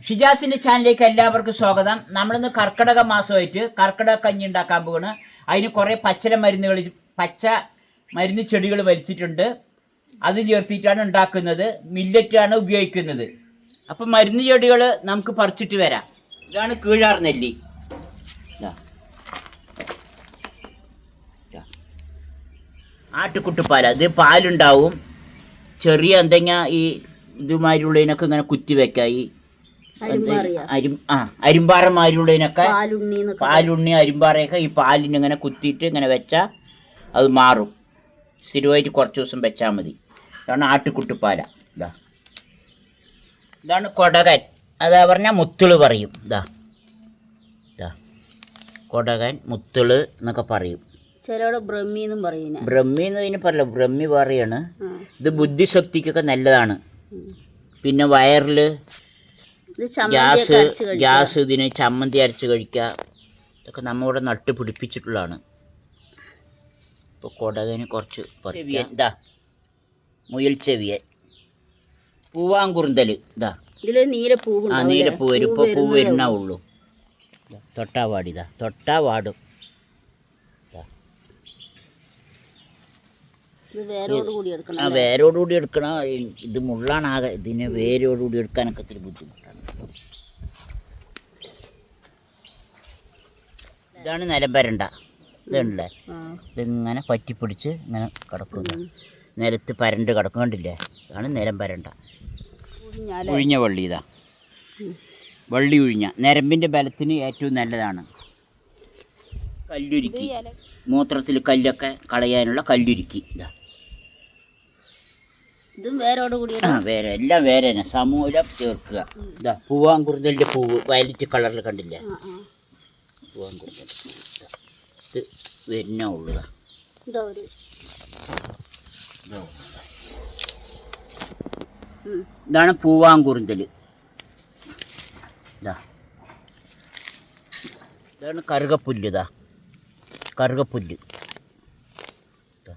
ഷിജാസിന്റെ ചാനലിലേക്ക് എല്ലാവർക്കും സ്വാഗതം. നമ്മളിന്ന് കർക്കിടക മാസമായിട്ട് കർക്കിടക കഞ്ഞി ഉണ്ടാക്കാൻ പോവാണ്. അതിന് കുറേ പച്ച മരുന്ന് ചെടികൾ വലിച്ചിട്ടുണ്ട്. അത് ചേർത്തിട്ടാണ് ഉണ്ടാക്കുന്നത്. മില്ലറ്റാണ് ഉപയോഗിക്കുന്നത്. അപ്പം മരുന്ന് ചെടികൾ നമുക്ക് പറിച്ചിട്ട് വരാം. ഇതാണ് കീഴാർ നെല്ലി. ആട്ടുകുട്ടിപ്പാല, ഇത് പാലുണ്ടാവും. ചെറിയ എന്തെങ്കിലും ഈ ഇതുമാതിരിയുള്ളതിനൊക്കെ ഇങ്ങനെ കുത്തി വെക്കാം. ഈ അരിമ്പാറമാരിയുള്ളതിനൊക്കെ പാലുണ്ണി അരിമ്പാറയൊക്കെ ഈ പാലിന് ഇങ്ങനെ കുത്തിയിട്ട് ഇങ്ങനെ വെച്ചാൽ അത് മാറും. സ്ഥിരമായിട്ട് കുറച്ച് ദിവസം വെച്ചാൽ മതി. ഇതാണ് ആട്ടുകുട്ടിപ്പാല. ഇതാണ് കൊടകൻ, അതാ പറഞ്ഞാൽ മുത്തുള് പറയും. കൊടകൻ, മുത്തുള് എന്നൊക്കെ പറയും. ബ്രഹ്മി എന്നതിന് പറയില്ല, ബ്രഹ്മി പറയാണ്. ഇത് ബുദ്ധിശക്തിക്കൊക്കെ നല്ലതാണ്. പിന്നെ വയറിൽ ഗ്യാസ് ഇതിന് ചമ്മന്തി അരച്ച് കഴിക്കുക. ഇതൊക്കെ നമ്മളിവിടെ നട്ട് പിടിപ്പിച്ചിട്ടുള്ളതാണ്. ഇപ്പോൾ കൊടകന് കുറച്ച് ഇതാ മുയൽ ചെവിയൻ, പൂവാങ്കുറുന്തൽ. ഇതാ നീലപ്പൂ വരും. ഇപ്പോൾ പൂ വരുന്നേ ഉള്ളൂ. തൊട്ടാവാടി, ഇതാ തൊട്ടാവാടും. വേരോടുകൂടി എടുക്കണം. ഇത് മുള്ളാണ് ആകെ. ഇതിന് വേരോടുകൂടി എടുക്കാനൊക്കെ ഇത്തിരി ബുദ്ധിമുട്ടാണ്. ഇതാണ് നിലംപരണ്ട. ഇതുണ്ടല്ലേ, ഇതിങ്ങനെ പറ്റിപ്പിടിച്ച് ഇങ്ങനെ കിടക്കുന്നു. നിലത്ത് പരണ്ട് കിടക്കും, കണ്ടില്ലേ? ഇതാണ് നിലംപരണ്ട. ഉഴിഞ്ഞ വള്ളി, ഇതാ വള്ളി ഉഴിഞ്ഞ ഞരമ്പിൻ്റെ ബലത്തിന് ഏറ്റവും നല്ലതാണ്. കല്ലുരുക്കി, മൂത്രത്തിൽ കല്ലൊക്കെ കളയാനുള്ള കല്ലുരുക്കി. ഇതാ വേറെ എല്ലാം വേറെ തന്നെ സമൂലം ചേർക്കുക. ഇതാ പൂവാങ്കുറുന്തലിൻ്റെ പൂവ് വയലറ്റ് കളറിൽ കണ്ടില്ലേ? പൂവാങ്കുറുന്തൽ ഇത് വരുന്നേ ഉള്ളൂ. ഇതാണ് പൂവാങ്കുറുന്തൽ. ഇതാണ് കറുകപ്പുല്ല്. കറുകപ്പുല്ല്.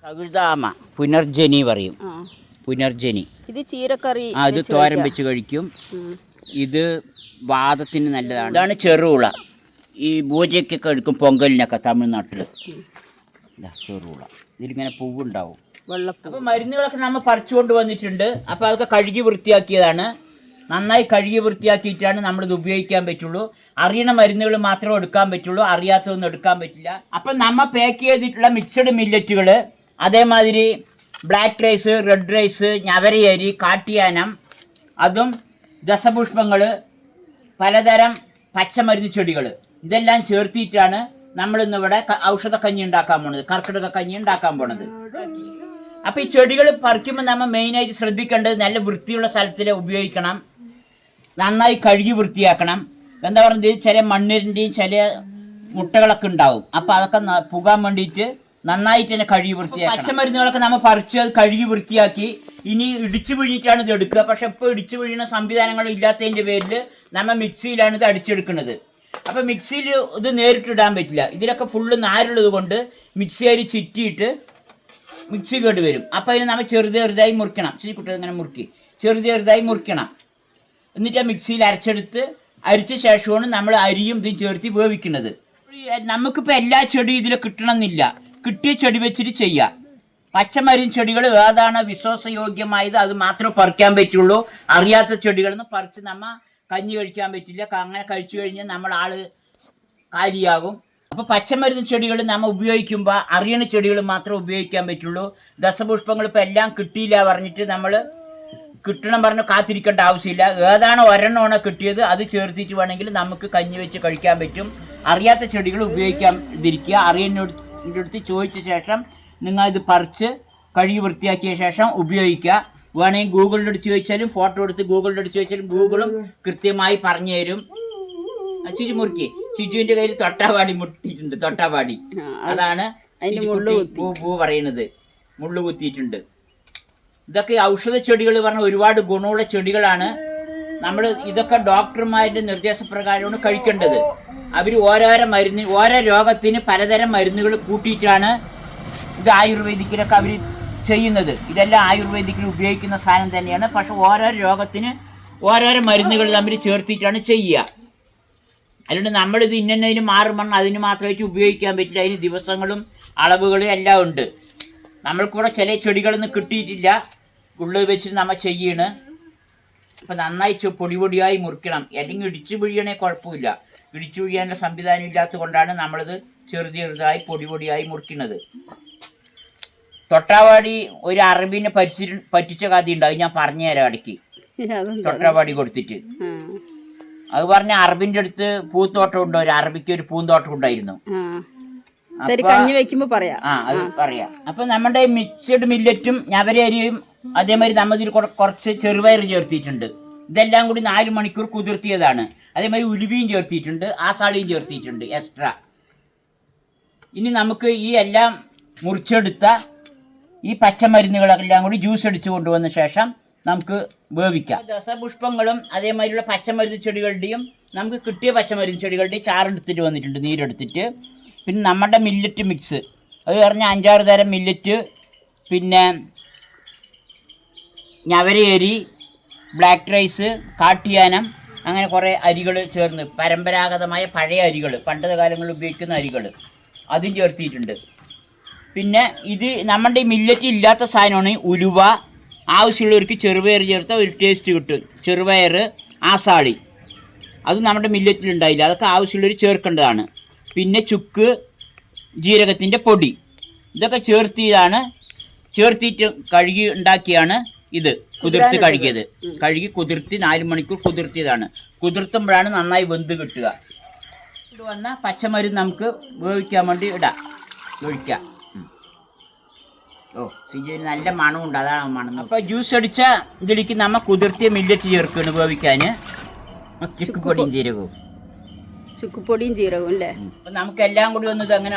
തകിഴ്താമ, പുനർജനി പറയും. പുനർജനി. ഇത് ചീരക്കറി, അത് തോരൻ വെച്ച് കഴിക്കും. ഇത് വാദത്തിന് നല്ലതാണ്. ഇതാണ് ചെറുള. ഈ പൂജയ്ക്കൊക്കെ എടുക്കും, പൊങ്കലിനൊക്കെ തമിഴ്നാട്ടിൽ. ചെറുള. ഇതിലിങ്ങനെ പൂവുണ്ടാവും. അപ്പോൾ മരുന്നുകളൊക്കെ നമ്മൾ പറിച്ചുകൊണ്ട് വന്നിട്ടുണ്ട്. അപ്പോൾ അതൊക്കെ കഴുകി വൃത്തിയാക്കിയതാണ്. നന്നായി കഴുകി വൃത്തിയാക്കിയിട്ടാണ് നമ്മളിത് ഉപയോഗിക്കാൻ പറ്റുള്ളൂ. അറിയണ മരുന്നുകൾ മാത്രമേ എടുക്കാൻ പറ്റുള്ളൂ, അറിയാത്തതൊന്നും എടുക്കാൻ പറ്റില്ല. അപ്പം നമ്മൾ പാക്ക് ചെയ്തിട്ടുള്ള മിക്സഡ് മില്ലറ്റുകൾ, അതേമാതിരി ബ്ലാക്ക് റൈസ്, റെഡ് റൈസ്, ഞവരയരി, കാട്ടിയാനം, അതും ദശപുഷ്പങ്ങൾ, പലതരം പച്ചമരുന്ന് ചെടികൾ, ഇതെല്ലാം ചേർത്തിട്ടാണ് നമ്മളിന്നിവിടെ ഔഷധക്കഞ്ഞി ഉണ്ടാക്കാൻ പോണത്, കർക്കിടക കഞ്ഞി ഉണ്ടാക്കാൻ പോണത്. അപ്പോൾ ഈ ചെടികൾ പറിക്കുമ്പോൾ നമ്മൾ മെയിനായിട്ട് ശ്രദ്ധിക്കേണ്ടത് നല്ല വൃത്തിയുള്ള സ്ഥലത്തിൽ ഉപയോഗിക്കണം. നന്നായി കഴുകി വൃത്തിയാക്കണം. എന്താ പറയുന്നത്, ചില മണ്ണിൻ്റെയും ചില മുട്ടകളൊക്കെ ഉണ്ടാവും. അപ്പോൾ അതൊക്കെ പുകാൻ വേണ്ടിയിട്ട് നന്നായിട്ട് തന്നെ കഴുകി വൃത്തിയാക്കി. പച്ചമരുന്നുകളൊക്കെ നമ്മൾ പറിച്ച് അത് കഴുകി വൃത്തിയാക്കി ഇനി ഇടിച്ചു പിഴിഞ്ഞിട്ടാണ് ഇത് എടുക്കുക. പക്ഷെ ഇപ്പോൾ ഇടിച്ചു പിഴിയുന്ന സംവിധാനങ്ങൾ ഇല്ലാത്തതിൻ്റെ പേരിൽ നമ്മൾ മിക്സിയിലാണ് ഇത് അടിച്ചെടുക്കുന്നത്. അപ്പോൾ മിക്സിയിൽ ഇത് നേരിട്ടിടാൻ പറ്റില്ല. ഇതിലൊക്കെ ഫുള്ള് നാരുള്ളത് കൊണ്ട് മിക്സിയിൽ ചുറ്റിയിട്ട് മിക്സി കേട് വരും. അപ്പോൾ അതിന് നമ്മൾ ചെറുതായി മുറിക്കണം. കുട്ടികൾ ഇങ്ങനെ മുറുക്കി ചെറുതായി മുറിക്കണം. എന്നിട്ട് ആ മിക്സിയിൽ അരിച്ച ശേഷമാണ് നമ്മൾ അരിയും ഇതും ചേർത്ത് വേവിക്കുന്നത്. നമുക്കിപ്പോൾ എല്ലാ ചെടിയും ഇതിൽ കിട്ടണമെന്നില്ല. കിട്ടിയ ചെടി വെച്ചിട്ട് ചെയ്യാം. പച്ചമരുന്ന് ചെടികൾ ഏതാണ് വിശ്വാസയോഗ്യമായത് അത് മാത്രമേ പറിക്കാൻ പറ്റുള്ളൂ. അറിയാത്ത ചെടികളൊന്നും പറിച്ച് നമ്മൾ കഞ്ഞി കഴിക്കാൻ പറ്റില്ല. അങ്ങനെ കഴിച്ചു കഴിഞ്ഞാൽ നമ്മൾ ആൾ കാലിയാകും. അപ്പോൾ പച്ചമരുന്ന് ചെടികൾ നമ്മൾ ഉപയോഗിക്കുമ്പോൾ അറിയണ ചെടികൾ മാത്രമേ ഉപയോഗിക്കാൻ പറ്റുള്ളൂ. ദശപുഷ്പങ്ങൾ ഇപ്പോൾ എല്ലാം കിട്ടിയില്ല പറഞ്ഞിട്ട് നമ്മൾ കിട്ടണം പറഞ്ഞ് കാത്തിരിക്കേണ്ട ആവശ്യമില്ല. ഏതാണോ ഒരെണ്ണമാണ് കിട്ടിയത് അത് ചേർത്തിട്ട് വേണമെങ്കിൽ നമുക്ക് കഞ്ഞി വെച്ച് കഴിക്കാൻ പറ്റും. അറിയാത്ത ചെടികൾ ഉപയോഗിക്കാതിരിക്കുക. അറിയുന്നതിൻ്റെ അടുത്ത് ചോദിച്ച ശേഷം നിങ്ങൾ ഇത് പറിച്ച് കഴുകി വൃത്തിയാക്കിയ ശേഷം ഉപയോഗിക്കുക. വേണമെങ്കിൽ ഗൂഗിളിൻ്റെ അടുത്ത് ചോദിച്ചാലും ഫോട്ടോ എടുത്ത് ഗൂഗിളിൻ്റെ അടുത്ത് ചോദിച്ചാലും ഗൂഗിളും കൃത്യമായി പറഞ്ഞു തരും. ചിജു മുറുക്കി, ചിജുവിൻ്റെ കയ്യിൽ തൊട്ടാവാടി മുട്ടിയിട്ടുണ്ട്. തൊട്ടാവാടി, അതാണ് പൂ പറയുന്നത്. മുള്ളു കുത്തിയിട്ടുണ്ട്. ഇതൊക്കെ ഔഷധ ചെടികൾ പറഞ്ഞാൽ ഒരുപാട് ഗുണമുള്ള ചെടികളാണ്. നമ്മൾ ഇതൊക്കെ ഡോക്ടർമാരുടെ നിർദ്ദേശപ്രകാരമാണ് കഴിക്കേണ്ടത്. അവർ ഓരോ രോഗത്തിന് പലതരം മരുന്നുകൾ കൂട്ടിയിട്ടാണ് ഇത് ആയുർവേദിക്കിലൊക്കെ അവർ ചെയ്യുന്നത്. ഇതെല്ലാം ആയുർവേദിക്കിൽ ഉപയോഗിക്കുന്ന സാധനം തന്നെയാണ്. പക്ഷെ ഓരോ രോഗത്തിന് ഓരോരോ മരുന്നുകൾ തമ്മിൽ ചേർത്തിട്ടാണ് ചെയ്യുക. അതുകൊണ്ട് നമ്മളിത് ഇന്നതിന് മാറുമ്പോൾ അതിന് മാത്രമായിട്ട് ഉപയോഗിക്കാൻ പറ്റില്ല. അതിന് ദിവസങ്ങളും അളവുകളും എല്ലാം ഉണ്ട്. നമ്മൾക്കൂടെ ചില ചെടികളൊന്നും കിട്ടിയിട്ടില്ല, ഉള്ളത് വെച്ചിട്ട് നമ്മൾ ചെയ്യണ്. അപ്പം നന്നായി പൊടി പൊടിയായി മുറിക്കണം. അല്ലെങ്കിൽ ഇടിച്ചു പിഴിയണേ കുഴപ്പമില്ല. ഇടിച്ചു പിഴിയാനുള്ള സംവിധാനം ഇല്ലാത്തത് കൊണ്ടാണ് നമ്മളിത് ചെറുതായി പൊടി പൊടിയായി മുറിക്കുന്നത്. തൊട്ടാവാടി ഒരു അറബിനെ പറ്റിച്ച കഥയുണ്ട്, അത് ഞാൻ പറഞ്ഞു തരാം ഇടയ്ക്ക്. തൊട്ടാവാടി കൊടുത്തിട്ട് അത് പറഞ്ഞ അറബിന്റെ അടുത്ത് പൂന്തോട്ടം ഉണ്ടോ, ഒരു അറബിക്ക് ഒരു പൂന്തോട്ടം ഉണ്ടായിരുന്നു. അത് പറയാം. അപ്പൊ നമ്മുടെ മിക്സഡ് മില്ലറ്റും ഞവരരിയും അതേമാതിരി നമ്മതിൽ കുറച്ച് ചെറുപയർ ചേർത്തിട്ടുണ്ട്. ഇതെല്ലാം കൂടി 4 മണിക്കൂർ കുതിർത്തിയതാണ്. അതേമാതിരി ഉലുവയും ചേർത്തിട്ടുണ്ട്, ആസാളിയും ചേർത്തിട്ടുണ്ട് എക്സ്ട്രാ. ഇനി നമുക്ക് ഈ എല്ലാം മുറിച്ചെടുത്ത ഈ പച്ചമരുന്നുകളെല്ലാം കൂടി ജ്യൂസ് അടിച്ച് കൊണ്ടുവന്ന ശേഷം നമുക്ക് വേവിക്കാം. ദശപുഷ്പങ്ങളും അതേമാതിരിയുള്ള പച്ചമരുന്ന് ചെടികളുടെയും നമുക്ക് കിട്ടിയ പച്ചമരുന്ന് ചെടികളുടെയും ചാറെടുത്തിട്ട് വന്നിട്ടുണ്ട്, നീരെടുത്തിട്ട്. പിന്നെ നമ്മുടെ മില്ലറ്റ് മിക്സ്, അത് പറഞ്ഞാൽ 5-6 തരം മില്ലറ്റ്, പിന്നെ ഞവരയരി, ബ്ലാക്ക് റൈസ്, കാട്ടിയാനം, അങ്ങനെ കുറേ അരികൾ ചേർന്ന് പരമ്പരാഗതമായ പഴയ അരികൾ, പണ്ടത്തെ കാലങ്ങളിൽ ഉപയോഗിക്കുന്ന അരികൾ, അതും ചേർത്തിയിട്ടുണ്ട്. പിന്നെ ഇത് നമ്മുടെ മില്ലറ്റ് ഇല്ലാത്ത സാധനമാണ് ഉലുവ. ആവശ്യമുള്ളവർക്ക് ചെറുപയർ ചേർത്താൽ ഒരു ടേസ്റ്റ് കിട്ടും. ചെറുപയർ, ആസാളി, അത് നമ്മുടെ മില്ലറ്റിലുണ്ടായില്ല, അതൊക്കെ ആവശ്യമുള്ളവർ ചേർക്കേണ്ടതാണ്. പിന്നെ ചുക്ക്, ജീരകത്തിൻ്റെ പൊടി, ഇതൊക്കെ ചേർത്തിട്ട് കഴുകി ഉണ്ടാക്കിയാണ് ഇത്. കുതിർത്ത് കഴുകി കുതിർത്തി 4 മണിക്കൂർ കുതിർത്തിയതാണ്. കുതിർത്തുമ്പോഴാണ് നന്നായി വെന്ത് കിട്ടുക. ഇത് വന്ന പച്ചമരുന്ന് നമുക്ക് വേവിക്കാൻ വേണ്ടി ഒഴിക്കാം. സിജുവിന് നല്ല മണമുണ്ട്, അതാണ് മണം. അപ്പോൾ ജ്യൂസ് അടിച്ച ഇതിലേക്ക് നമ്മൾ കുതിർത്തിയ മില്ലറ്റ് ചേർക്കുകയാണ് വേവിക്കാൻ. ചുക്കുപൊടിയും ജീരകവും അല്ലേ. അപ്പം നമുക്കെല്ലാം കൂടി ഒന്ന് ഇതങ്ങനെ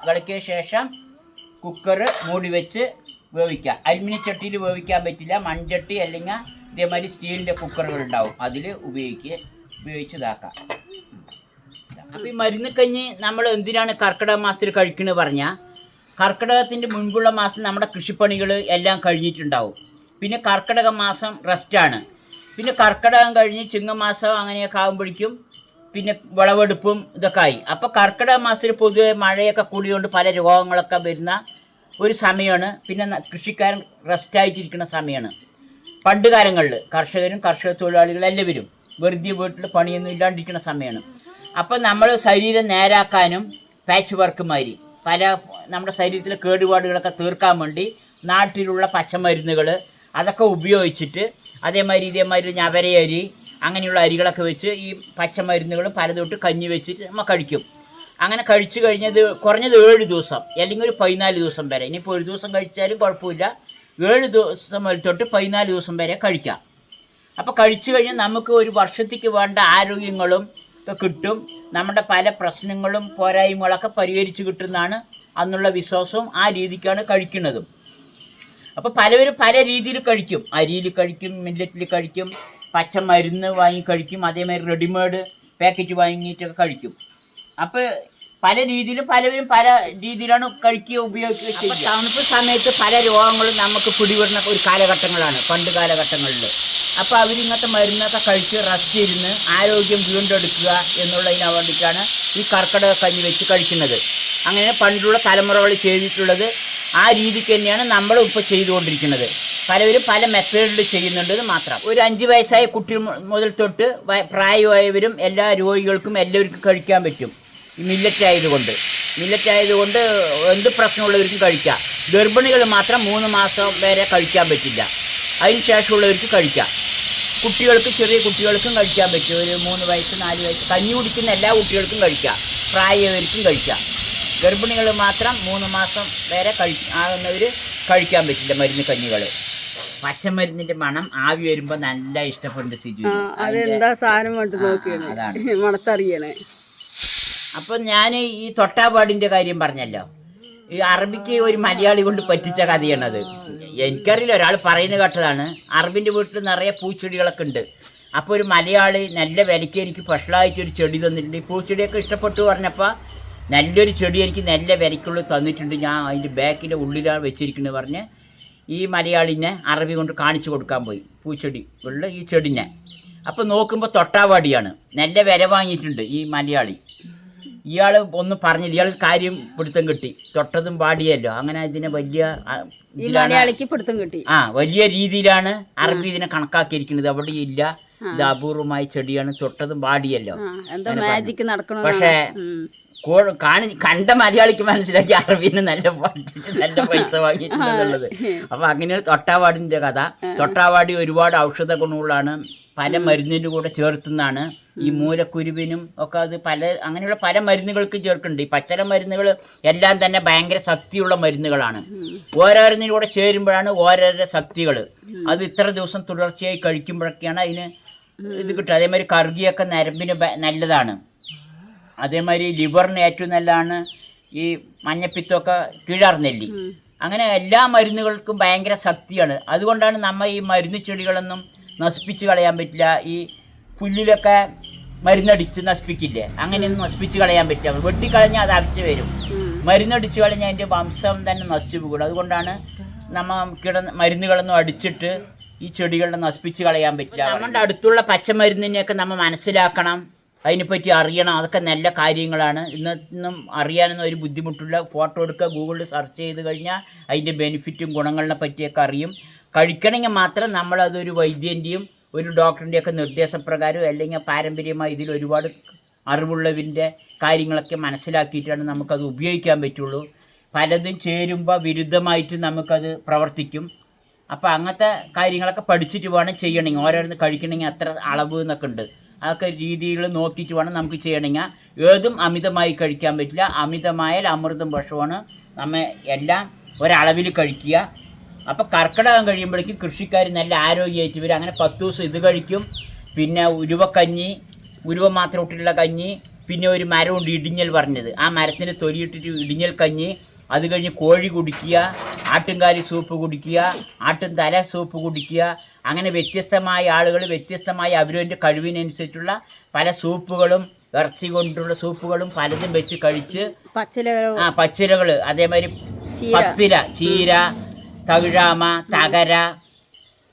ഇളക്കിയ ശേഷം കുക്കർ മൂടി വെച്ച് വേവിക്കുക. അലുമിനിയം ചട്ടിയിൽ വേവിക്കാൻ പറ്റില്ല, മൺചട്ടി അല്ലെങ്കിൽ ഇതേമാതിരി സ്റ്റീലിൻ്റെ കുക്കറുകൾ ഉണ്ടാവും, അതിൽ ഉപയോഗിച്ച് ഇതാക്കാം. അപ്പോൾ ഈ മരുന്ന് കഞ്ഞി നമ്മൾ എന്തിനാണ് കർക്കിടക മാസത്തിൽ കഴിക്കുന്നത് പറഞ്ഞാൽ, കർക്കിടകത്തിൻ്റെ മുൻപുള്ള മാസം നമ്മുടെ കൃഷിപ്പണികൾ എല്ലാം കഴിഞ്ഞിട്ടുണ്ടാവും. പിന്നെ കർക്കിടക മാസം റെസ്റ്റാണ്. പിന്നെ കർക്കിടകം കഴിഞ്ഞ് ചിങ്ങമാസം അങ്ങനെയൊക്കെ ആകുമ്പോഴേക്കും പിന്നെ വിളവെടുപ്പും ഇതൊക്കെ ആയി. അപ്പോൾ കർക്കിടക മാസത്തിൽ പൊതുവെ മഴയൊക്കെ കൂടിയോണ്ട് പല രോഗങ്ങളൊക്കെ വരുന്ന ഒരു സമയമാണ്. പിന്നെ കൃഷിക്കാരൻ റെസ്റ്റായിട്ടിരിക്കുന്ന സമയമാണ്. പണ്ട് കാലങ്ങളിൽ കർഷകരും കർഷക തൊഴിലാളികളും എല്ലാവരും വെറുതെ വീട്ടിൽ പണിയൊന്നും ഇല്ലാണ്ടിരിക്കുന്ന സമയമാണ്. അപ്പോൾ നമ്മൾ ശരീരം നേരാക്കാനും പാച്ച് വർക്ക് മാതിരി നമ്മുടെ ശരീരത്തിലെ കേടുപാടുകളൊക്കെ തീർക്കാൻ വേണ്ടി നാട്ടിലുള്ള പച്ചമരുന്നുകൾ അതൊക്കെ ഉപയോഗിച്ചിട്ട് ഇതേമാതിരി ഞവരയരി അങ്ങനെയുള്ള അരികളൊക്കെ വെച്ച് ഈ പച്ചമരുന്നുകൾ പലതൊട്ട് കഞ്ഞി വെച്ചിട്ട് നമ്മൾ കഴിക്കും. അങ്ങനെ കഴിച്ചു കഴിഞ്ഞത് കുറഞ്ഞത് 7 ദിവസം അല്ലെങ്കിൽ ഒരു 14 ദിവസം വരെ. ഇനിയിപ്പോൾ ഒരു ദിവസം കഴിച്ചാലും കുഴപ്പമില്ല, 7 ദിവസം തൊട്ട് 14 ദിവസം വരെ കഴിക്കാം. അപ്പോൾ കഴിച്ചു കഴിഞ്ഞാൽ നമുക്ക് ഒരു വർഷത്തേക്ക് വേണ്ട ആരോഗ്യങ്ങളും ഒക്കെ കിട്ടും. നമ്മുടെ പല പ്രശ്നങ്ങളും പോരായ്മകളൊക്കെ പരിഹരിച്ച് കിട്ടുന്നതാണ് അന്നുള്ള വിശ്വാസവും ആ രീതിക്കാണ് കഴിക്കുന്നതും. അപ്പോൾ പലവരും പല രീതിയിൽ കഴിക്കും. അരിയിൽ കഴിക്കും, മില്ലറ്റിൽ കഴിക്കും, പച്ചമരുന്ന് വാങ്ങി കഴിക്കും, അതേമാതിരി റെഡിമെയ്ഡ് പാക്കറ്റ് വാങ്ങിയിട്ടൊക്കെ കഴിക്കും. അപ്പോൾ പലവരും പല രീതിയിലാണ് ഉപയോഗിക്കുക. അപ്പോൾ തണുപ്പ് സമയത്ത് പല രോഗങ്ങളും നമുക്ക് പിടിപെടുന്ന ഒരു കാലഘട്ടങ്ങളാണ് പണ്ട് കാലഘട്ടങ്ങളിൽ. അപ്പോൾ അവരിങ്ങനത്തെ മരുന്നൊക്കെ കഴിച്ച് റെസ്റ്റ് ഇരുന്ന് ആരോഗ്യം വീണ്ടെടുക്കുക എന്നുള്ളതിന് വേണ്ടിയിട്ടാണ് ഈ കർക്കിടക കഞ്ഞി വെച്ച് കഴിക്കുന്നത്. അങ്ങനെ പണ്ടുള്ള തലമുറകൾ ചെയ്തിട്ടുള്ളത് ആ രീതിക്ക് തന്നെയാണ് നമ്മളും ഇപ്പോൾ ചെയ്തുകൊണ്ടിരിക്കുന്നത്. പലവരും പല മെത്തേഡിൽ ചെയ്യുന്നുണ്ടെന്ന് മാത്രം. ഒരു 5 വയസ്സായ കുട്ടി മുതൽ തൊട്ട് പ്രായമായവരും എല്ലാ രോഗികൾക്കും എല്ലാവർക്കും കഴിക്കാൻ പറ്റും. ഈ മില്ലറ്റ് ആയതുകൊണ്ട് എന്ത് പ്രശ്നമുള്ളവർക്കും കഴിക്കാം. ഗർഭിണികൾ മാത്രം 3 മാസം വരെ കഴിക്കാൻ പറ്റില്ല, അതിന് ശേഷമുള്ളവർക്ക് കഴിക്കാം. ചെറിയ കുട്ടികൾക്കും കഴിക്കാൻ പറ്റും. ഒരു 3 വയസ്സ് 4 വയസ്സ് കഞ്ഞി കുടിക്കുന്ന എല്ലാ കുട്ടികൾക്കും കഴിക്കാം, പ്രായമായവർക്കും കഴിക്കാം. ഗർഭിണികൾ മാത്രം 3 മാസം വരെ ആകുന്നവർ കഴിക്കാൻ പറ്റില്ല മരുന്ന് കഞ്ഞികൾ. പച്ചമരുന്നിന്റെ മണം ആവി വരുമ്പോൾ നല്ല ഇഷ്ടപ്പെടുന്നുണ്ട് സിജു. അതാണ്. അപ്പം ഞാൻ ഈ തൊട്ടാപാടിൻ്റെ കാര്യം പറഞ്ഞല്ലോ, ഈ അറബിക്ക് ഒരു മലയാളി കൊണ്ട് പറ്റിച്ച കഥയാണത്. എനിക്കറിയില്ല, ഒരാൾ പറയുന്നത് കേട്ടതാണ്. അറബിൻ്റെ വീട്ടിൽ നിറയെ പൂച്ചെടികളൊക്കെ ഉണ്ട്. അപ്പോൾ ഒരു മലയാളി നല്ല വിലയ്ക്ക് എനിക്ക് സ്പെഷ്യലായിട്ടൊരു ചെടി തന്നിട്ടുണ്ട്. ഈ പൂച്ചെടിയൊക്കെ ഇഷ്ടപ്പെട്ടു പറഞ്ഞപ്പോൾ നല്ലൊരു ചെടി എനിക്ക് നല്ല വിലയ്ക്കുള്ളിൽ തന്നിട്ടുണ്ട്. ഞാൻ അതിൻ്റെ ബാക്കിൻ്റെ ഉള്ളിലാണ് വെച്ചിരിക്കുന്നത് പറഞ്ഞ് ഈ മലയാളിനെ അറബി കൊണ്ട് കാണിച്ചു കൊടുക്കാൻ പോയി പൂച്ചെടി ഉള്ള ഈ ചെടിനെ. അപ്പോൾ നോക്കുമ്പോൾ തൊട്ടാവാടിയാണ്. നല്ല വില വാങ്ങിയിട്ടുണ്ട് ഈ മലയാളി. ഇയാൾ ഒന്നും പറഞ്ഞില്ല, ഇയാൾ കാര്യം പിടുത്തം കിട്ടി. തൊട്ടതും പാടിയല്ലോ, അങ്ങനെ ഇതിനെ വലിയ മലയാളിക്ക് പിടുത്തം കിട്ടി. വലിയ രീതിയിലാണ് അറബി ഇതിനെ കണക്കാക്കിയിരിക്കുന്നത്. അവിടെ ഇല്ല, ഇത് അപൂർവമായ ചെടിയാണ്, തൊട്ടതും പാടിയല്ലോ. പക്ഷേ കണ്ട മലയാളിക്ക് മനസ്സിലാക്കി അറബീനെ നല്ല പഠിച്ചിട്ട് നല്ല പൈസ വാങ്ങിയിട്ടുണ്ടെന്നുള്ളത്. അപ്പൊ അങ്ങനെയാണ് തൊട്ടാവാടിന്റെ കഥ. തൊട്ടാവാടി ഒരുപാട് ഔഷധ ഗുണങ്ങളാണ്, പല മരുന്നിൻ്റെ കൂടെ ചേർത്തുന്നതാണ്. ഈ മൂലക്കുരുവിനും ഒക്കെ അത് അങ്ങനെയുള്ള പല മരുന്നുകൾക്ക് ചേർക്കുന്നുണ്ട്. ഈ പച്ചല മരുന്നുകൾ എല്ലാം തന്നെ ഭയങ്കര ശക്തിയുള്ള മരുന്നുകളാണ്. ഓരോന്നിനും കൂടെ ചേരുമ്പോഴാണ് ഓരോരോ ശക്തികൾ. അത് ഇത്ര ദിവസം തുടർച്ചയായി കഴിക്കുമ്പോഴൊക്കെയാണ് അതിന് ഇത് കിട്ടുക. അതേമാതിരി കറുകിയൊക്കെ നരമ്പിന് നല്ലതാണ്. അതേമാതിരി ലിവറിന് ഏറ്റവും നല്ലതാണ് ഈ മഞ്ഞപ്പിത്തമൊക്കെ കിഴാർനെല്ലി. അങ്ങനെ എല്ലാ മരുന്നുകൾക്കും ഭയങ്കര ശക്തിയാണ്. അതുകൊണ്ടാണ് നമ്മൾ ഈ മരുന്ന് ചെടികളൊന്നും നശിപ്പിച്ച് കളയാൻ പറ്റില്ല. ഈ പുല്ലിലൊക്കെ മരുന്നടിച്ച് നശിപ്പിക്കില്ലേ, അങ്ങനെയൊന്നും നശിപ്പിച്ച് കളയാൻ പറ്റില്ല. വെട്ടിക്കളഞ്ഞാൽ അത് അരച്ച് വരും. മരുന്നടിച്ച് കളഞ്ഞാൽ അതിൻ്റെ വംശം തന്നെ നശിച്ചു പോകും. അതുകൊണ്ടാണ് നമ്മൾ മരുന്നുകളൊന്നും അടിച്ചിട്ട് ഈ ചെടികളെ നശിപ്പിച്ച് കളയാൻ പറ്റില്ല. നമ്മുടെ അടുത്തുള്ള പച്ചമരുന്നിനെയൊക്കെ നമ്മൾ മനസ്സിലാക്കണം, അതിനെപ്പറ്റി അറിയണം. അതൊക്കെ നല്ല കാര്യങ്ങളാണ്. ഇന്നും അറിയാനൊന്നും ഒരു ബുദ്ധിമുട്ടില്ല. ഫോട്ടോ എടുക്കുക, ഗൂഗിളിൽ സെർച്ച് ചെയ്ത് കഴിഞ്ഞാൽ അതിൻ്റെ ബെനിഫിറ്റും ഗുണങ്ങളെ പറ്റിയൊക്കെ അറിയും. കഴിക്കണമെങ്കിൽ മാത്രം നമ്മളതൊരു വൈദ്യൻ്റെയും ഒരു ഡോക്ടറിൻ്റെയൊക്കെ നിർദ്ദേശപ്രകാരം അല്ലെങ്കിൽ പാരമ്പര്യമായി ഇതിൽ ഒരുപാട് അറിവുള്ളതിൻ്റെ കാര്യങ്ങളൊക്കെ മനസ്സിലാക്കിയിട്ടാണ് നമുക്കത് ഉപയോഗിക്കാൻ പറ്റുള്ളൂ. പലതും ചേരുമ്പോൾ വിരുദ്ധമായിട്ട് നമുക്കത് പ്രവർത്തിക്കും. അപ്പോൾ അങ്ങനത്തെ കാര്യങ്ങളൊക്കെ പഠിച്ചിട്ട് വേണം ചെയ്യണമെങ്കിൽ. ഓരോന്ന് കഴിക്കണമെങ്കിൽ അത്ര അളവ് എന്നൊക്കെ ഉണ്ട്. അതൊക്കെ രീതികൾ നോക്കിയിട്ട് വേണം നമുക്ക് ചെയ്യണമെങ്കിൽ. ഏതും അമിതമായി കഴിക്കാൻ പറ്റില്ല. അമിതമായാൽ അമൃതം വിഷമാണ്. നമ്മൾ എല്ലാം ഒരളവിൽ കഴിക്കുക. അപ്പോൾ കർക്കിടകം കഴിയുമ്പോഴേക്കും കൃഷിക്കാർ നല്ല ആരോഗ്യമായിട്ട് വരും. അങ്ങനെ 10 ദിവസം ഇത് കഴിക്കും. പിന്നെ ഉരുവക്കഞ്ഞി, ഉരുവ മാത്രം ഇട്ടിട്ടുള്ള കഞ്ഞി, പിന്നെ ഒരു മരമുണ്ട് ഇടിഞ്ഞൽ പറഞ്ഞത്, ആ മരത്തിന് തൊലിയിട്ടിട്ട് ഇടിഞ്ഞൽ കഞ്ഞി. അത് കഴിഞ്ഞ് കോഴി കുടിക്കുക, ആട്ടുംകാലി സൂപ്പ് കുടിക്കുക, ആട്ടും തല സൂപ്പ് കുടിക്കുക. അങ്ങനെ വ്യത്യസ്തമായ ആളുകൾ വ്യത്യസ്തമായ അവരവൻ്റെ കഴിവിനനുസരിച്ചുള്ള പല സൂപ്പുകളും ഇറച്ചി കൊണ്ടുള്ള സൂപ്പുകളും പലതും വെച്ച് കഴിച്ച് പച്ചിലകൾ, അതേമാതിരി പത്തില, ചീര, തകിഴാമ, തകര,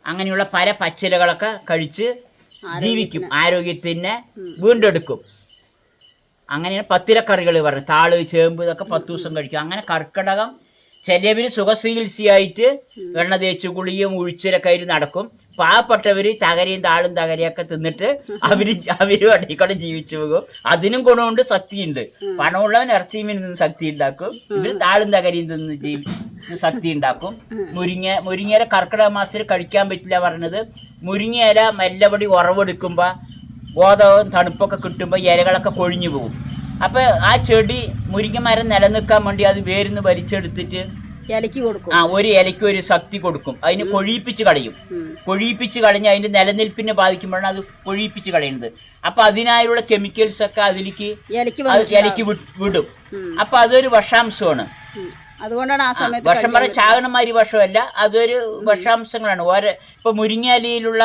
അങ്ങനെയുള്ള പല പച്ചിലകളൊക്കെ കഴിച്ച് ജീവിക്കും. ആരോഗ്യത്തിനെ വീണ്ടെടുക്കും. അങ്ങനെയാണ് പത്തിലക്കറികൾ പറഞ്ഞത്. താള്, ചേമ്പ് ഇതൊക്കെ 10 ദിവസം കഴിക്കും. അങ്ങനെ കർക്കിടകം ചിലവർ സുഖചികിത്സയായിട്ട് എണ്ണ തേച്ച് കുളിയും ഉഴിച്ചിലൊക്കെ നടക്കും. പാവപ്പെട്ടവർ തകരയും താളും തകരയൊക്കെ തിന്നിട്ട് അവരും അടിക്കൂടെ ജീവിച്ചു പോകും. അതിനും ഗുണമുണ്ട്, ശക്തിയുണ്ട്. പണമുള്ളവൻ ഇറച്ചിയും നിന്ന് ശക്തി ഉണ്ടാക്കും. ഇവർ താളും തകരയും തിന്ന് ശക്തി ഉണ്ടാക്കും. മുരിങ്ങയില കർക്കിടക മാസത്തിൽ കഴിക്കാൻ പറ്റില്ല പറഞ്ഞത്. മുരിങ്ങയില മെല്ലപടി ഉറവെടുക്കുമ്പോൾ ബോധവും തണുപ്പൊക്കെ കിട്ടുമ്പോൾ ഇലകളൊക്കെ കൊഴിഞ്ഞു പോകും. അപ്പോൾ ആ ചെടി മുരിങ്ങ മരം നിലനിൽക്കാൻ വേണ്ടി അത് വേരിന്ന് വലിച്ചെടുത്തിട്ട് ഒരു ഇലയ്ക്ക് ഒരു ശക്തി കൊടുക്കും. അതിന് കൊഴിയിപ്പിച്ച് കളയും. കൊഴിയിപ്പിച്ച് കളഞ്ഞ് അതിൻ്റെ നിലനിൽപ്പിനെ ബാധിക്കുമ്പോഴാണ് അത് കൊഴിയിപ്പിച്ച് കളയുന്നത്. അപ്പം അതിനായുള്ള കെമിക്കൽസ് ഒക്കെ അതിലേക്ക് ഇലയ്ക്ക് വിടും. അപ്പം അതൊരു വിഷാംശമാണ്. അതുകൊണ്ടാണ് ആ സമയത്ത് വിഷം പറഞ്ഞ ചാകണമാതിരി വിഷമല്ല, അതൊരു വിഷാംശങ്ങളാണ്. ഇപ്പം മുരിങ്ങയിലയിലുള്ള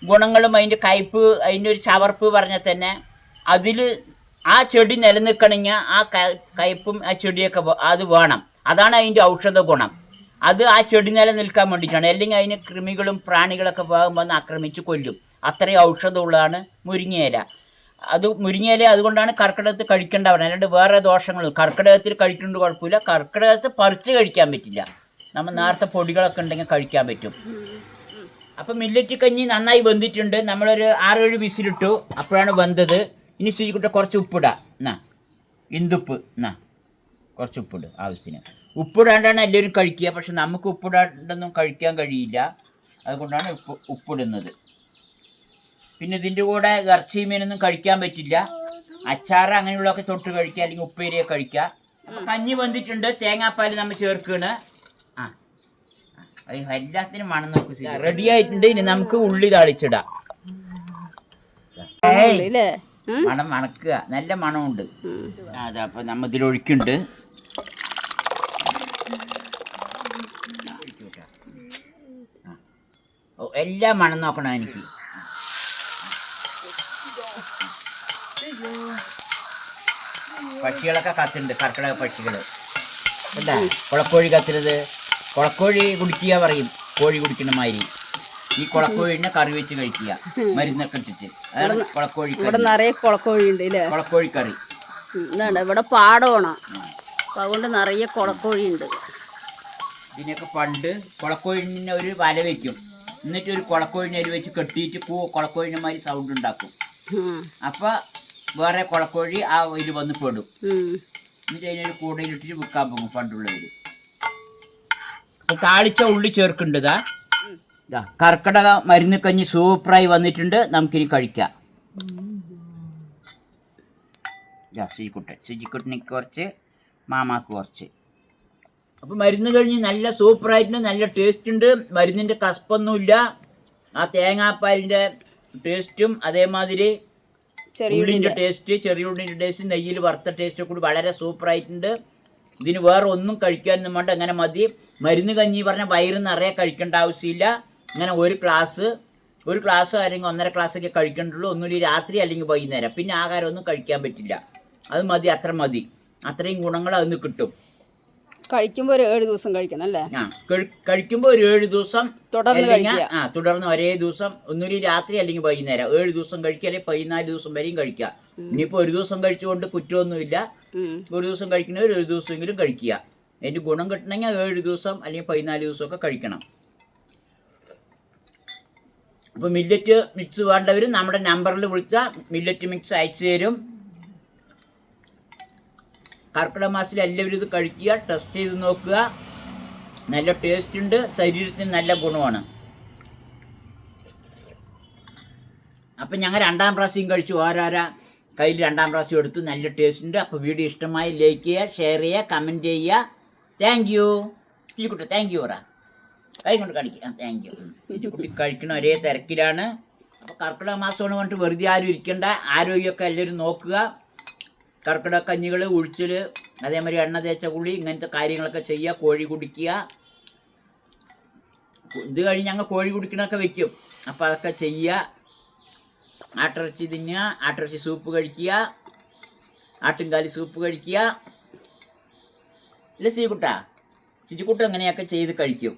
ഗുണങ്ങളും അതിൻ്റെ കയ്പ്പ്, അതിൻ്റെ ഒരു ചവർപ്പ് പറഞ്ഞാൽ തന്നെ അതിൽ ആ ചെടി നിലനിൽക്കണമെങ്കിൽ ആ കയ്പ്പും ആ ചെടിയൊക്കെ അത് വേണം. അതാണ് അതിൻ്റെ ഔഷധ ഗുണം. അത് ആ ചെടി നിലനിൽക്കാൻ വേണ്ടിയിട്ടാണ്. അല്ലെങ്കിൽ അതിന് കൃമികളും പ്രാണികളൊക്കെ വന്ന് ആക്രമിച്ച് കൊല്ലും. അത്രയും ഔഷധമുള്ളതാണ് മുരിങ്ങയില. മുരിങ്ങയില അതുകൊണ്ടാണ് കർക്കിടകത്ത് കഴിക്കേണ്ട പറഞ്ഞത്. അല്ലാണ്ട് വേറെ ദോഷങ്ങൾ കർക്കിടകത്തിൽ കഴിക്കുന്നത് കുഴപ്പമില്ല. കർക്കിടകത്ത് പറിച്ച് കഴിക്കാൻ പറ്റില്ല. നമ്മൾ നേരത്തെ പൊടികളൊക്കെ ഉണ്ടെങ്കിൽ കഴിക്കാൻ പറ്റും. അപ്പം മില്ലറ്റ് കഞ്ഞി നന്നായി വെന്തിട്ടുണ്ട്. നമ്മളൊരു 6-7 വിസിലിട്ടു. അപ്പോഴാണ് വെന്തത്. ഇനി ശുചിക്കുട്ട കുറച്ച് ഉപ്പിടാം. എന്നാ ഇന്ദുപ്പ്, എന്നാ കുറച്ച് ഉപ്പിട് ആവശ്യത്തിന്. ഉപ്പിടാണ്ടാണ് എല്ലാവരും കഴിക്കുക. പക്ഷെ നമുക്ക് ഉപ്പിടാണ്ടൊന്നും കഴിക്കാൻ കഴിയില്ല. അതുകൊണ്ടാണ് ഉപ്പിടുന്നത്. പിന്നെ ഇതിൻ്റെ കൂടെ ഇറച്ചി മീനൊന്നും കഴിക്കാൻ പറ്റില്ല. അച്ചാറ് അങ്ങനെയുള്ളതൊക്കെ തൊട്ട് കഴിക്കുക, അല്ലെങ്കിൽ ഉപ്പേരിയൊക്കെ കഴിക്കുക. അപ്പം കഞ്ഞി വെന്തിട്ടുണ്ട്. തേങ്ങാപ്പാൽ നമ്മൾ ചേർക്കുകയാണ്. അത് എല്ലാത്തിനും മണം നോക്ക്. റെഡി ആയിട്ടുണ്ട്. ഇനി നമുക്ക് ഉള്ളി താളിച്ചിടാം. മണം മണക്കുക, നല്ല മണമുണ്ട്. അതപ്പോൾ നമ്മൾ ഇതിലൊഴിക്കുന്നുണ്ട്. എല്ലാം മണം നോക്കണം എനിക്ക്. പക്ഷികളൊക്കെ കത്തുണ്ട്, കർക്കിടക പക്ഷികൾ. അല്ല കുളക്കോഴി കത്തുന്നത്, കുളക്കോഴി കുടിക്കുക പറയും, കോഴി കുടിക്കണ മാതിരി. ഈ കുളക്കോഴിനെ കറി വെച്ച് കഴിക്കുക, മരുന്നൊക്കെ ഇട്ടിട്ട്. അതാണ് കുളക്കോഴി. ഇവിടെ നിറയെ കുളക്കോഴി ഉണ്ട് അല്ലേ? കുളക്കോഴി കറി. ഇതാണ് ഇവിടെ പാടമാണ്, അപ്പം അതുകൊണ്ട് നിറയെ കുളക്കോഴി ഉണ്ട്. ഇതിനൊക്കെ പണ്ട് കുളക്കോഴിനെ ഒരു വല വയ്ക്കും, എന്നിട്ട് ഒരു കുളക്കോഴിനെ അരി വെച്ച് കെട്ടിയിട്ട് കുളക്കോഴിനെ മാതിരി സൗണ്ട് ഉണ്ടാക്കും. അപ്പം വേറെ കുളക്കോഴി ആ ഇത് വന്ന് പെടും. എന്നിട്ട് അതിനൊരു കൂടയിലിട്ടിട്ട് വിൽക്കാൻ പോകും പണ്ടുള്ളവർ. താളിച്ച ഉള്ളി ചേർക്കേണ്ടതാ. കർക്കിടക മരുന്ന് കഞ്ഞി സൂപ്പറായി വന്നിട്ടുണ്ട്, നമുക്കിനി കഴിക്കാം. ശുചിക്കുട്ടനിക്ക് കുറച്ച്, മാമാക്ക് കുറച്ച്. അപ്പോൾ മരുന്ന് കഴിഞ്ഞ് നല്ല സൂപ്പറായിട്ടുണ്ട്, നല്ല ടേസ്റ്റ് ഉണ്ട്. മരുന്നിൻ്റെ കസ്പൊന്നുമില്ല. ആ തേങ്ങാപ്പാലിൻ്റെ ടേസ്റ്റും അതേമാതിരി ഉള്ളിൻ്റെ ടേസ്റ്റ്, ചെറിയ ഉള്ളിൻ്റെ ടേസ്റ്റ്, നെയ്യിൽ വറുത്ത ടേസ്റ്റ് കൂടി വളരെ സൂപ്പറായിട്ടുണ്ട്. ഇതിന് വേറെ ഒന്നും കഴിക്കാനൊന്നും വേണ്ട, അങ്ങനെ മതി. മരുന്ന് കഞ്ഞി പറഞ്ഞാൽ വയറ് നിറയെ കഴിക്കേണ്ട ആവശ്യമില്ല. ഇങ്ങനെ ഒരു ഗ്ലാസ് അല്ലെങ്കിൽ 1.5 ഗ്ലാസ്സൊക്കെ കഴിക്കേണ്ടുള്ളൂ. ഒന്നുമില്ല രാത്രി അല്ലെങ്കിൽ വൈകുന്നേരം. പിന്നെ ആഹാരം ഒന്നും കഴിക്കാൻ പറ്റില്ല. അത് മതി, അത്ര മതി. അത്രയും ഗുണങ്ങൾ അതിന് കിട്ടും. കഴിക്കുമ്പോൾ ഒരു 7 ദിവസം കഴിക്കണം അല്ലേ? കഴിക്കുമ്പോൾ ഒരു 7 ദിവസം തുടർന്ന് തുടർന്ന് ഒരേ ദിവസം, ഒന്നുമില്ല രാത്രി അല്ലെങ്കിൽ വൈകുന്നേരം 7 ദിവസം കഴിക്കുക, അല്ലെങ്കിൽ 14 ദിവസം വരെയും കഴിക്കുക. ഇനിയിപ്പോൾ ഒരു ദിവസം കഴിച്ചുകൊണ്ട് കുറ്റമൊന്നുമില്ല. ഒരു ദിവസം കഴിക്കുന്നവർ ഒരു ദിവസമെങ്കിലും കഴിക്കുക. അതിൻ്റെ ഗുണം കിട്ടണമെങ്കിൽ 7 ദിവസം അല്ലെങ്കിൽ 14 ദിവസമൊക്കെ കഴിക്കണം. അപ്പോൾ മില്ലറ്റ് മിക്സ് വേണ്ടവർ നമ്മുടെ നമ്പറിൽ വിളിച്ചാൽ മില്ലറ്റ് മിക്സ് അയച്ചു തരും. കർക്കിടക മാസത്തിൽ എല്ലാവരും ഇത് കഴിക്കുക, ടെസ്റ്റ് ചെയ്ത് നോക്കുക. നല്ല ടേസ്റ്റ് ഉണ്ട്, ശരീരത്തിന് നല്ല ഗുണമാണ്. അപ്പം ഞങ്ങൾ 2ാം പ്രാവശ്യം കഴിച്ചു. ഓരോരോ കയ്യിൽ 2ാം പ്രാവശ്യം എടുത്തു. നല്ല ടേസ്റ്റ് ഉണ്ട്. അപ്പോൾ വീഡിയോ ഇഷ്ടമായി ലൈക്ക് ചെയ്യുക, ഷെയർ ചെയ്യുക, കമൻറ്റ് ചെയ്യുക. Thank you. ഈ കുട്ടി താങ്ക് യു പറ, കൈ കൊണ്ട് കാണിക്കുക. Thank you. ഈ കുട്ടി കഴിക്കണ ഒരേ തിരക്കിലാണ്. അപ്പോൾ കർക്കിടക മാസമാണ് പറഞ്ഞിട്ട് വെറുതെ ആരും ഇരിക്കേണ്ട. ആരോഗ്യമൊക്കെ എല്ലാവരും നോക്കുക. കർക്കിടക കഞ്ഞികൾ, ഉഴിച്ചിൽ, അതേമാതിരി എണ്ണ തേച്ച കുളി, ഇങ്ങനത്തെ കാര്യങ്ങളൊക്കെ ചെയ്യുക. കോഴി കുടിക്കുക. ഇത് കഴിഞ്ഞ് ഞങ്ങൾ കോഴി കുടിക്കണമൊക്കെ വെക്കും. അപ്പോൾ അതൊക്കെ ചെയ്യുക. ആട്ടിറച്ചി തിന്നുക, ആട്ടിറച്ചി സൂപ്പ് കഴിക്കുക, ആട്ടിൻകാലി സൂപ്പ് കഴിക്കുക. ഇല്ല ശിജിക്കുട്ട എങ്ങനെയൊക്കെ ചെയ്ത് കഴിക്കും.